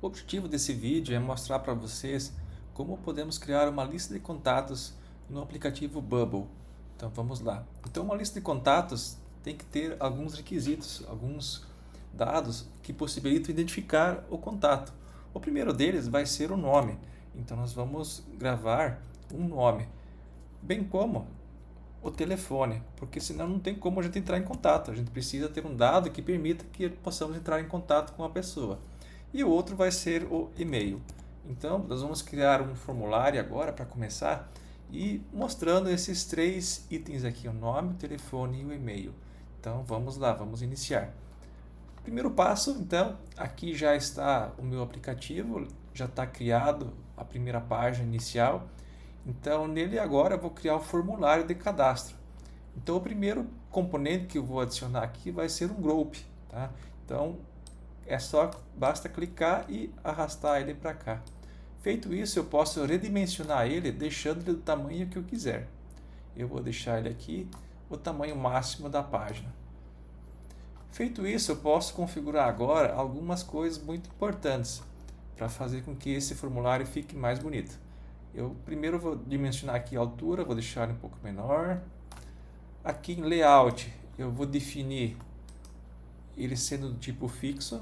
O objetivo desse vídeo é mostrar para vocês como podemos criar uma lista de contatos no aplicativo Bubble. Então vamos lá. Então uma lista de contatos tem que ter alguns requisitos, alguns dados que possibilitam identificar o contato. O primeiro deles vai ser o nome. Então nós vamos gravar um nome, bem como o telefone, porque senão não tem como a gente entrar em contato. A gente precisa ter um dado que permita que possamos entrar em contato com a pessoa. E o outro vai ser o e-mail. Então, nós vamos criar um formulário agora para começar e mostrando esses três itens aqui, o nome, o telefone e o e-mail. Então, vamos lá, vamos iniciar. Primeiro passo, então, aqui já está o meu aplicativo, já está criado a primeira página inicial. Então, nele agora eu vou criar o formulário de cadastro. Então, o primeiro componente que eu vou adicionar aqui vai ser um group, tá? Então, basta clicar e arrastar ele para cá. Feito isso, eu posso redimensionar ele, deixando ele do tamanho que eu quiser. Eu vou deixar ele aqui, o tamanho máximo da página. Feito isso, eu posso configurar agora algumas coisas muito importantes para fazer com que esse formulário fique mais bonito. Eu primeiro vou dimensionar aqui a altura, vou deixar ele um pouco menor. Aqui em Layout, eu vou definir ele sendo do tipo fixo.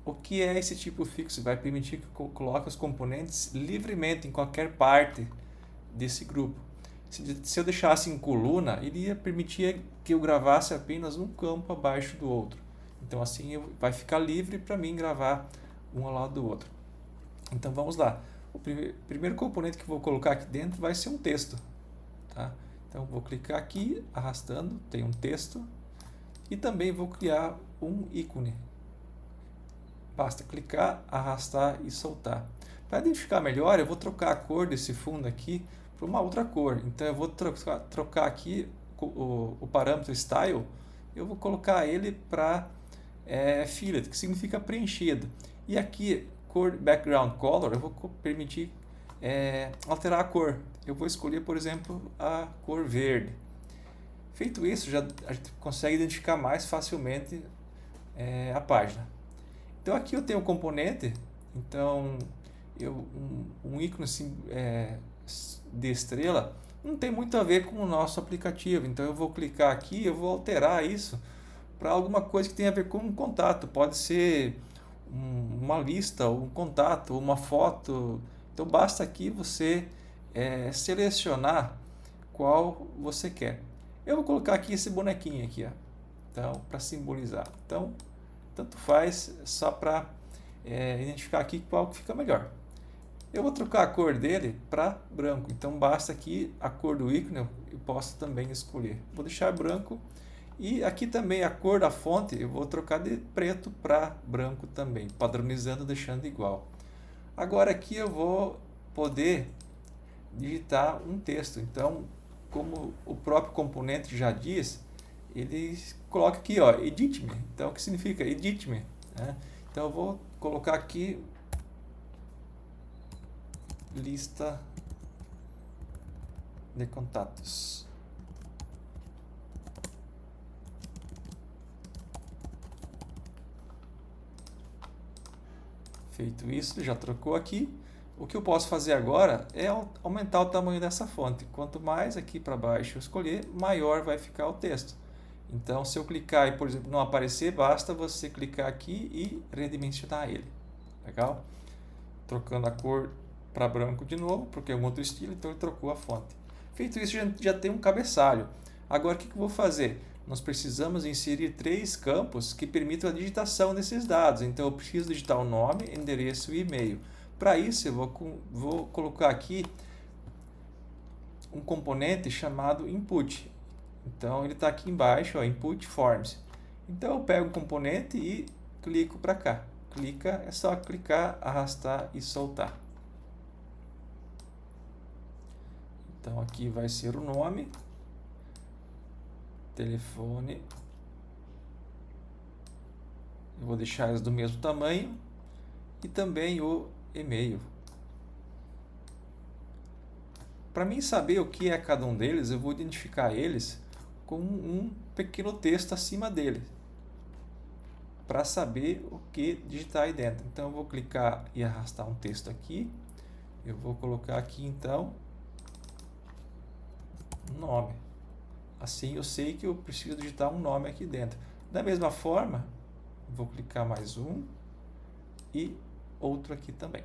O que é esse tipo fixo? Vai permitir que eu coloque os componentes livremente em qualquer parte desse grupo. Se eu deixasse em coluna, ele ia permitir que eu gravasse apenas um campo abaixo do outro. Então assim vai ficar livre para mim gravar um ao lado do outro. Então vamos lá. O primeiro componente que eu vou colocar aqui dentro vai ser um texto. Tá? Então vou clicar aqui, arrastando, tem um texto. E também vou criar um ícone. Basta clicar, arrastar e soltar. Para identificar melhor, eu vou trocar a cor desse fundo aqui para uma outra cor. Então eu vou trocar aqui o parâmetro Style, eu vou colocar ele para Filled, que significa preenchido. E aqui, cor Background Color, eu vou permitir alterar a cor. Eu vou escolher, por exemplo, a cor verde. Feito isso, a gente consegue identificar mais facilmente a página. Então aqui eu tenho um componente, então um ícone de estrela não tem muito a ver com o nosso aplicativo. Então eu vou clicar aqui, eu vou alterar isso para alguma coisa que tenha a ver com um contato. Pode ser uma lista, um contato, uma foto. Então basta aqui você selecionar qual você quer. Eu vou colocar aqui esse bonequinho aqui, ó. Então, para simbolizar. Então, tanto faz, só para identificar aqui qual que fica melhor. Eu vou trocar a cor dele para branco, então basta aqui a cor do ícone, eu posso também escolher. Vou deixar branco e aqui também a cor da fonte eu vou trocar de preto para branco também, padronizando, deixando igual. Agora aqui eu vou poder digitar um texto, então como o próprio componente já diz, ele coloca aqui, ó, edit me. Então o que significa edit me? Né? Então eu vou colocar aqui lista de contatos. Feito isso, já trocou aqui. O que eu posso fazer agora é aumentar o tamanho dessa fonte. Quanto mais aqui para baixo eu escolher, maior vai ficar o texto. Então, se eu clicar e, por exemplo, não aparecer, basta você clicar aqui e redimensionar ele. Legal? Trocando a cor para branco de novo, porque é um outro estilo, então ele trocou a fonte. Feito isso, já tem um cabeçalho. Agora, o que eu vou fazer? Nós precisamos inserir três campos que permitam a digitação desses dados. Então, eu preciso digitar o nome, endereço e e-mail. Para isso, eu vou colocar aqui um componente chamado input. Então, ele está aqui embaixo, ó, input forms. Então, eu pego o componente e clico para cá. É só clicar, arrastar e soltar. Então, aqui vai ser o nome, telefone. Eu vou deixar eles do mesmo tamanho e também o e-mail. Para mim saber o que é cada um deles, eu vou identificar eles com um pequeno texto acima dele. para saber o que digitar aí dentro. Então eu vou clicar e arrastar um texto aqui. Eu vou colocar aqui então um nome. Assim eu sei que eu preciso digitar um nome aqui dentro. Da mesma forma, vou clicar mais um e outro aqui também.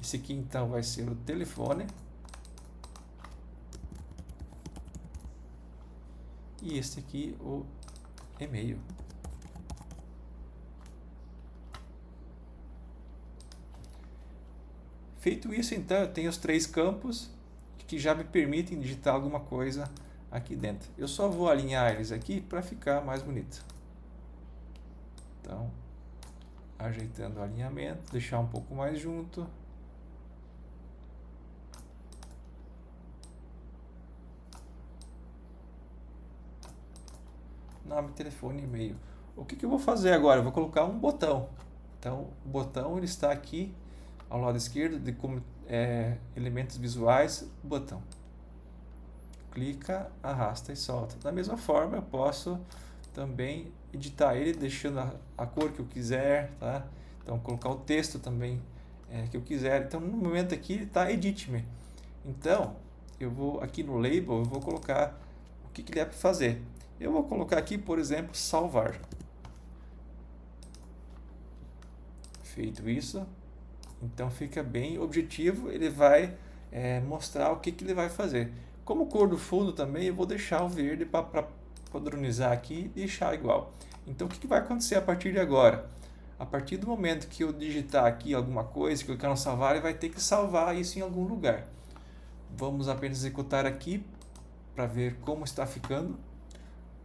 Esse aqui então vai ser o telefone. E esse aqui o e-mail. Feito isso, então, eu tenho os 3 campos que já me permitem digitar alguma coisa aqui dentro. Eu só vou alinhar eles aqui para ficar mais bonito. Então, ajeitando o alinhamento, deixar um pouco mais junto. Nome, telefone, e-mail. O que eu vou fazer agora? Eu vou colocar um botão. Então, o botão ele está aqui ao lado esquerdo de como elementos visuais, botão. Clica, arrasta e solta. Da mesma forma, eu posso também editar ele deixando a cor que eu quiser, tá? Então, colocar o texto também que eu quiser. Então, no momento aqui, ele está Edit Me. Então, eu vou aqui no Label, eu vou colocar o que ele é para fazer. Eu vou colocar aqui, por exemplo, salvar. Feito isso, então fica bem objetivo, ele vai mostrar o que ele vai fazer. Como cor do fundo também, eu vou deixar o verde para padronizar aqui e deixar igual. Então o que vai acontecer a partir de agora? A partir do momento que eu digitar aqui alguma coisa, clicar no salvar, ele vai ter que salvar isso em algum lugar. Vamos apenas executar aqui para ver como está ficando.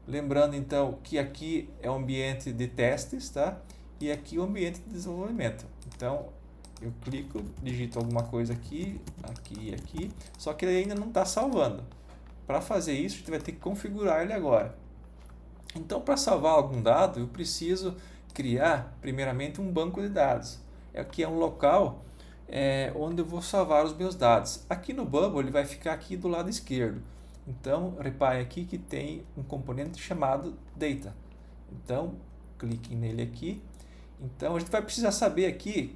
Lembrando então que aqui é o ambiente de testes, tá? E aqui o ambiente de desenvolvimento. Então eu clico, digito alguma coisa aqui, aqui e aqui, só que ele ainda não está salvando. Para fazer isso, a gente vai ter que configurar ele agora. Então, para salvar algum dado, eu preciso criar primeiramente um banco de dados. Aqui é um local onde eu vou salvar os meus dados. Aqui no Bubble ele vai ficar aqui do lado esquerdo. Então, repare aqui que tem um componente chamado Data. Então, clique nele aqui. Então, a gente vai precisar saber aqui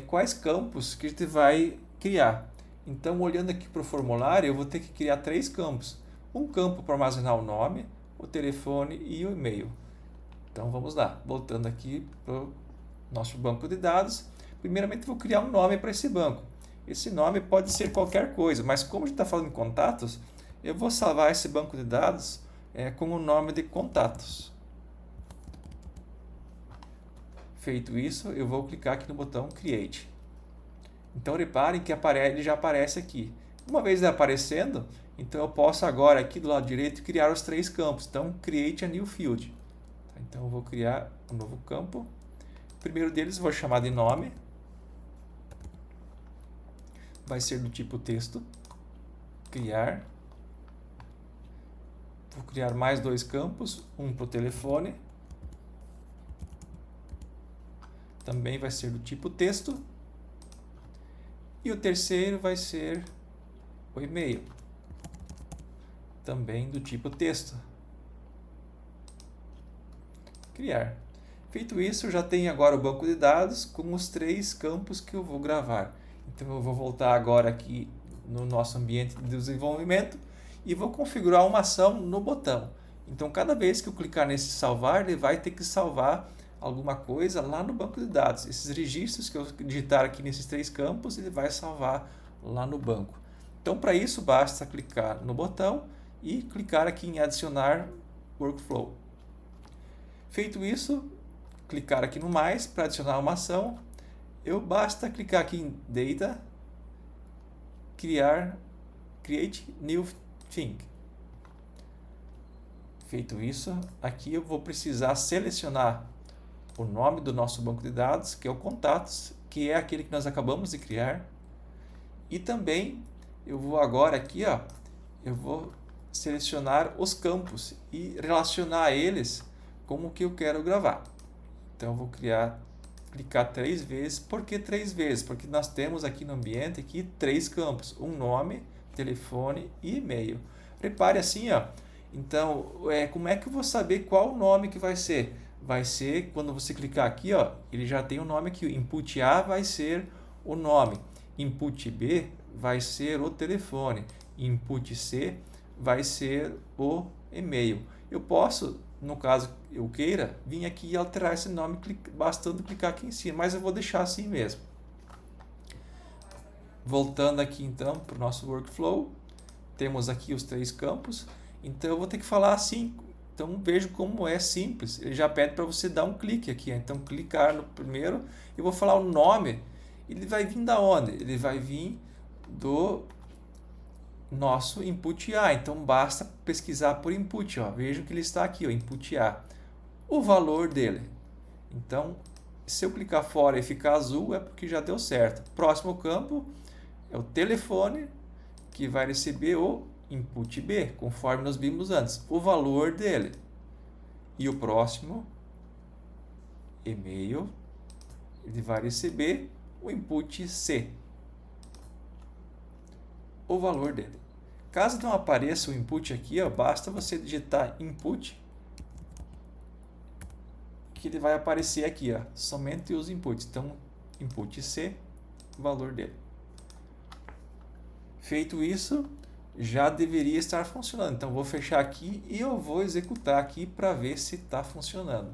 quais campos que a gente vai criar. Então, olhando aqui para o formulário, eu vou ter que criar 3 campos. Um campo para armazenar o nome, o telefone e o e-mail. Então, vamos lá. Voltando aqui para o nosso banco de dados. Primeiramente, vou criar um nome para esse banco. Esse nome pode ser qualquer coisa, mas como a gente está falando em contatos, eu vou salvar esse banco de dados com o nome de contatos. Feito isso, eu vou clicar aqui no botão Create. Então reparem que ele já aparece aqui. Uma vez ele aparecendo, então eu posso agora aqui do lado direito criar os 3 campos. Então Create a New Field. Então eu vou criar um novo campo. O primeiro deles eu vou chamar de nome. Vai ser do tipo texto. Criar. Vou criar mais 2 campos, um para o telefone, também vai ser do tipo texto, e o terceiro vai ser o e-mail, também do tipo texto. Criar. Feito isso, eu já tenho agora o banco de dados com os 3 campos que eu vou gravar. Então eu vou voltar agora aqui no nosso ambiente de desenvolvimento e vou configurar uma ação no botão. Então, cada vez que eu clicar nesse salvar, ele vai ter que salvar alguma coisa lá no banco de dados. Esses registros que eu digitar aqui nesses 3 campos, ele vai salvar lá no banco. Então, para isso, basta clicar no botão e clicar aqui em adicionar workflow. Feito isso, clicar aqui no mais para adicionar uma ação. Basta clicar aqui em Data, Create New Thing. Feito isso, aqui eu vou precisar selecionar o nome do nosso banco de dados, que é o contatos, que é aquele que nós acabamos de criar. E também eu vou agora aqui, eu vou selecionar os campos e relacionar eles com o que eu quero gravar. Então eu vou clicar 3 vezes. Por que 3 vezes? Porque nós temos aqui no ambiente 3 campos, um nome, telefone e e-mail. Repare assim, então, como é que eu vou saber qual o nome que vai ser? vai ser, quando você clicar aqui, ó, ele já tem o nome aqui. Input A vai ser o nome. Input B vai ser o telefone. Input C vai ser o e-mail. Eu posso, no caso eu queira, vir aqui e alterar esse nome bastando clicar aqui em cima, mas eu vou deixar assim mesmo. Voltando aqui então para o nosso workflow, temos aqui os 3 campos, então eu vou ter que falar assim. Então veja como é simples, ele já pede para você dar um clique aqui, então clicar no primeiro, eu vou falar o nome, ele vai vir da onde? Ele vai vir do nosso input A, então basta pesquisar por input, ó. Vejam que ele está aqui, ó, input A, o valor dele. Então, se eu clicar fora e ficar azul, é porque já deu certo. Próximo campo é o telefone, que vai receber o input B, conforme nós vimos antes, o valor dele. E o próximo, e-mail, ele vai receber o input C, o valor dele. Caso não apareça o input aqui, ó, basta você digitar input, que ele vai aparecer aqui, ó, somente os inputs. Então, input C, o valor dele. Feito isso, já deveria estar funcionando. Então, vou fechar aqui e eu vou executar aqui para ver se está funcionando.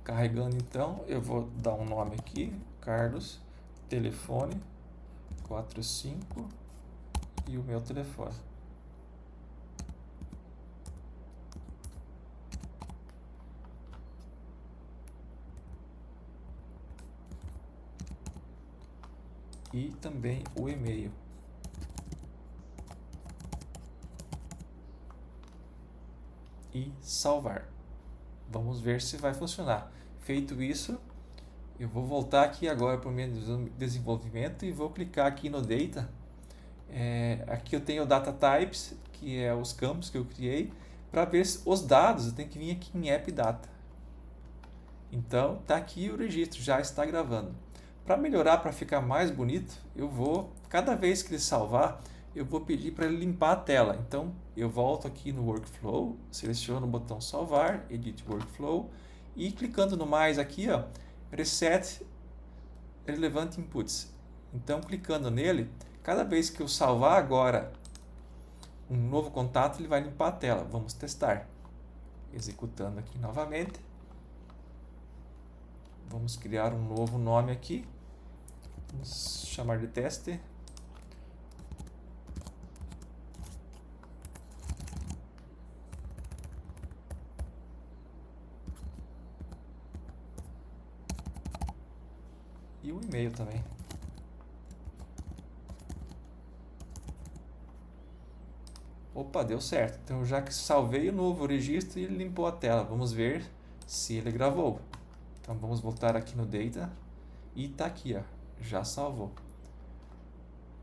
Carregando, então, eu vou dar um nome aqui, Carlos, telefone 45 e o meu telefone. E também o e-mail. E salvar. Vamos ver se vai funcionar. Feito isso, eu vou voltar aqui agora para o menu desenvolvimento e vou clicar aqui no Data. Aqui eu tenho Data Types, que é os campos que eu criei. Para ver os dados, eu tenho que vir aqui em App Data. Então, está aqui o registro, já está gravando. Para melhorar, para ficar mais bonito, eu vou, cada vez que ele salvar, eu vou pedir para ele limpar a tela. Então, eu volto aqui no Workflow, seleciono o botão Salvar, Edit Workflow, e clicando no mais aqui, ó, Reset Relevant Inputs. Então, clicando nele, cada vez que eu salvar agora um novo contato, ele vai limpar a tela. Vamos testar. Executando aqui novamente. Vamos criar um novo nome aqui. Vamos chamar de teste. E o e-mail também. Opa, deu certo. Então, já que salvei o novo registro e ele limpou a tela. Vamos ver se ele gravou. Então, vamos voltar aqui no Data. E está aqui, ó, já salvou.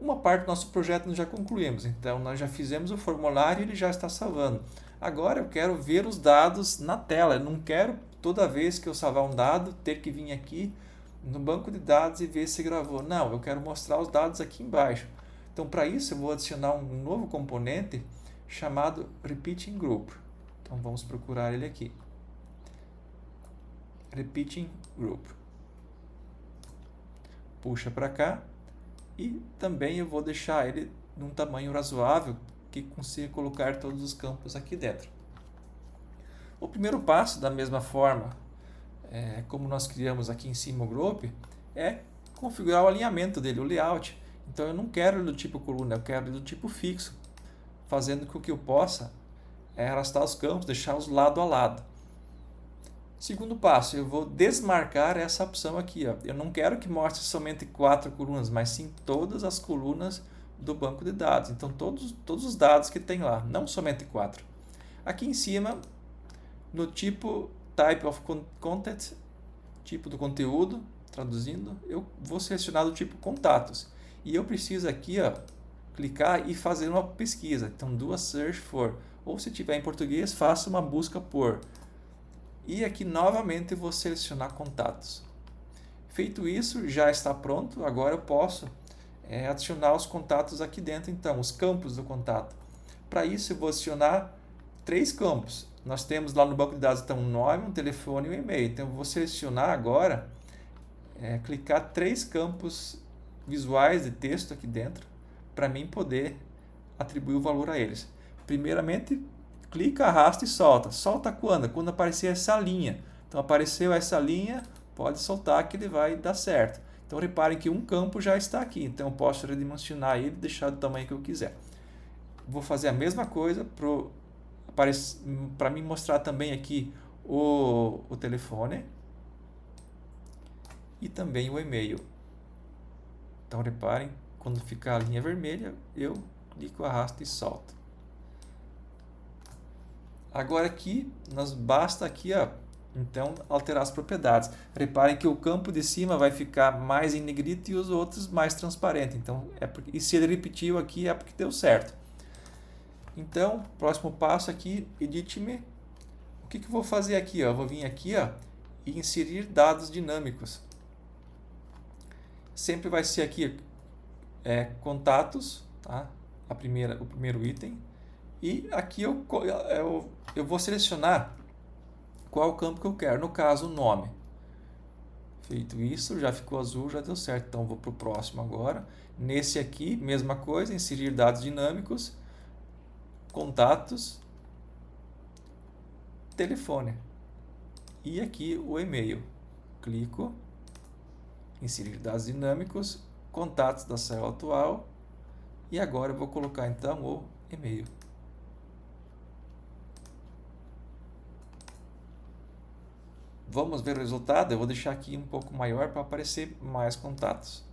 Uma parte do nosso projeto nós já concluímos. Então, nós já fizemos o formulário e ele já está salvando. Agora, eu quero ver os dados na tela. Eu não quero, toda vez que eu salvar um dado, ter que vir aqui no banco de dados e ver se gravou. Não, eu quero mostrar os dados aqui embaixo. Então, para isso, eu vou adicionar um novo componente chamado Repeating Group. Então, vamos procurar ele aqui. Repeating Group. Puxa para cá. E também eu vou deixar ele num tamanho razoável que consiga colocar todos os campos aqui dentro. O primeiro passo, da mesma forma, como nós criamos aqui em cima o group, é configurar o alinhamento dele, o layout. Então eu não quero ele do tipo coluna, eu quero ele do tipo fixo, fazendo com que eu possa arrastar os campos, deixá-los lado a lado. Segundo passo, eu vou desmarcar essa opção aqui. Ó. Eu não quero que mostre somente 4 colunas, mas sim todas as colunas do banco de dados. Então todos os dados que tem lá, não somente 4. Aqui em cima, no tipo Type of Content, tipo do conteúdo, traduzindo, eu vou selecionar o tipo contatos. E eu preciso aqui, ó, clicar e fazer uma pesquisa. Então, do a search for. Ou se tiver em português, faça uma busca por. E aqui novamente eu vou selecionar contatos. Feito isso, já está pronto. Agora eu posso adicionar os contatos aqui dentro, então, os campos do contato. Para isso eu vou adicionar 3 campos. nós temos lá no banco de dados então, um nome, um telefone e um e-mail. Então eu vou selecionar agora, clicar 3 campos visuais de texto aqui dentro, para mim poder atribuir o valor a eles. Primeiramente, clica, arrasta e solta. Solta quando? Quando aparecer essa linha. Então apareceu essa linha, pode soltar que ele vai dar certo. Então reparem que um campo já está aqui, então eu posso redimensionar ele e deixar do tamanho que eu quiser. Vou fazer a mesma coisa para me mostrar também aqui o telefone e também o e-mail. Então reparem, quando ficar a linha vermelha, eu clico, arrasto e solto. Agora aqui, basta aqui, então, alterar as propriedades. Reparem que o campo de cima vai ficar mais em negrito e os outros mais transparente. Então, e se ele repetiu aqui é porque deu certo. Então, próximo passo aqui, edit-me. O que eu vou fazer aqui? Eu vou vir aqui e inserir dados dinâmicos. Sempre vai ser aqui contatos, tá? O primeiro item. E aqui eu vou selecionar qual campo que eu quero. No caso, o nome. Feito isso, já ficou azul, já deu certo. Então, vou para o próximo agora. Nesse aqui, mesma coisa, inserir dados dinâmicos, contatos, telefone. E aqui o e-mail. Clico, inserir dados dinâmicos, contatos da célula atual. E agora eu vou colocar então o e-mail. Vamos ver o resultado. Eu vou deixar aqui um pouco maior para aparecer mais contatos.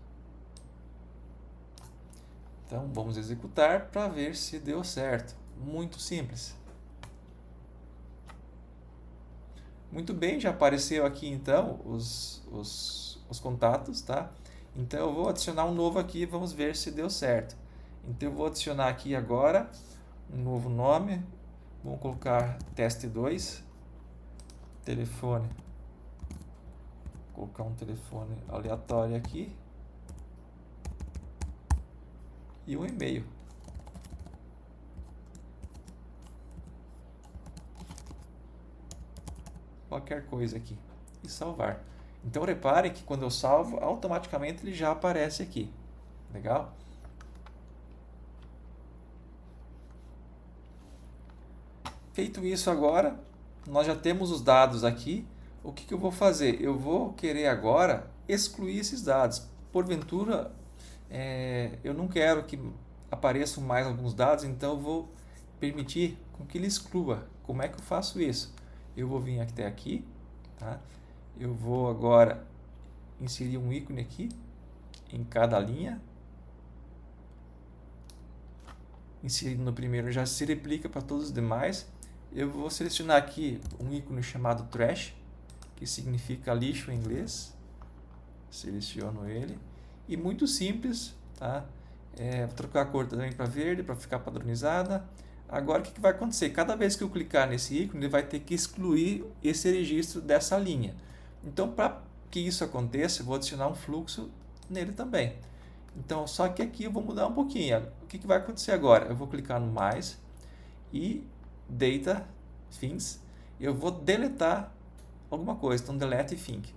Então vamos executar para ver se deu certo. Muito simples. Muito bem, já apareceu aqui então os contatos, tá? Então eu vou adicionar um novo aqui e vamos ver se deu certo. Então eu vou adicionar aqui agora um novo nome. Vamos colocar teste 2, telefone. Vou colocar um telefone aleatório aqui e um e-mail. Qualquer coisa aqui e salvar. Então repare que quando eu salvo, automaticamente ele já aparece aqui. Legal? Feito isso agora, nós já temos os dados aqui. O que eu vou fazer? Eu vou querer agora excluir esses dados. Porventura, eu não quero que apareçam mais alguns dados, então eu vou permitir com que ele exclua. Como é que eu faço isso? Eu vou vir até aqui, tá? Eu vou agora inserir um ícone aqui em cada linha. Inserido no primeiro já se replica para todos os demais. Eu vou selecionar aqui um ícone chamado trash, que significa lixo em inglês. Seleciono ele. E muito simples, tá? Vou trocar a cor também para verde, para ficar padronizada. Agora, o que vai acontecer? Cada vez que eu clicar nesse ícone, ele vai ter que excluir esse registro dessa linha. Então, para que isso aconteça, eu vou adicionar um fluxo nele também. Então, só que aqui eu vou mudar um pouquinho. O que vai acontecer agora? Eu vou clicar no mais e Data, Things. Eu vou deletar alguma coisa. Então, Delete Think.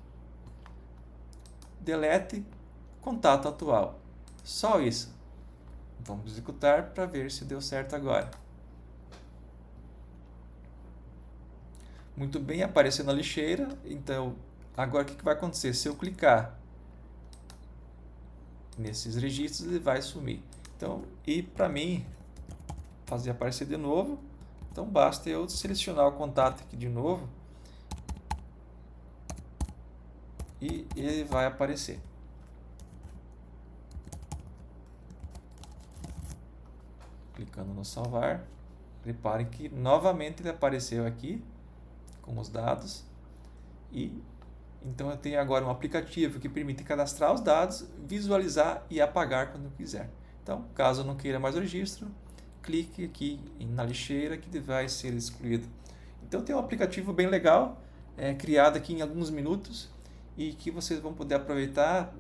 Delete contato atual. Só isso. Vamos executar para ver se deu certo agora. Muito bem, apareceu na lixeira. Então, agora o que vai acontecer? Se eu clicar nesses registros, ele vai sumir. Então, e para mim fazer aparecer de novo, então basta eu selecionar o contato aqui de novo e ele vai aparecer. Clicando no salvar, reparem que novamente ele apareceu aqui com os dados e então eu tenho agora um aplicativo que permite cadastrar os dados, visualizar e apagar quando eu quiser. Então, caso eu não queira mais o registro, clique aqui na lixeira que vai ser excluído. Então tem um aplicativo bem legal, criado aqui em alguns minutos e que vocês vão poder aproveitar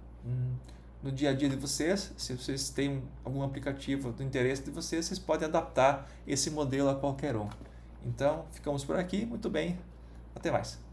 no dia a dia de vocês. Se vocês têm algum aplicativo do interesse de vocês, vocês podem adaptar esse modelo a qualquer um. Então, ficamos por aqui. Muito bem. Até mais.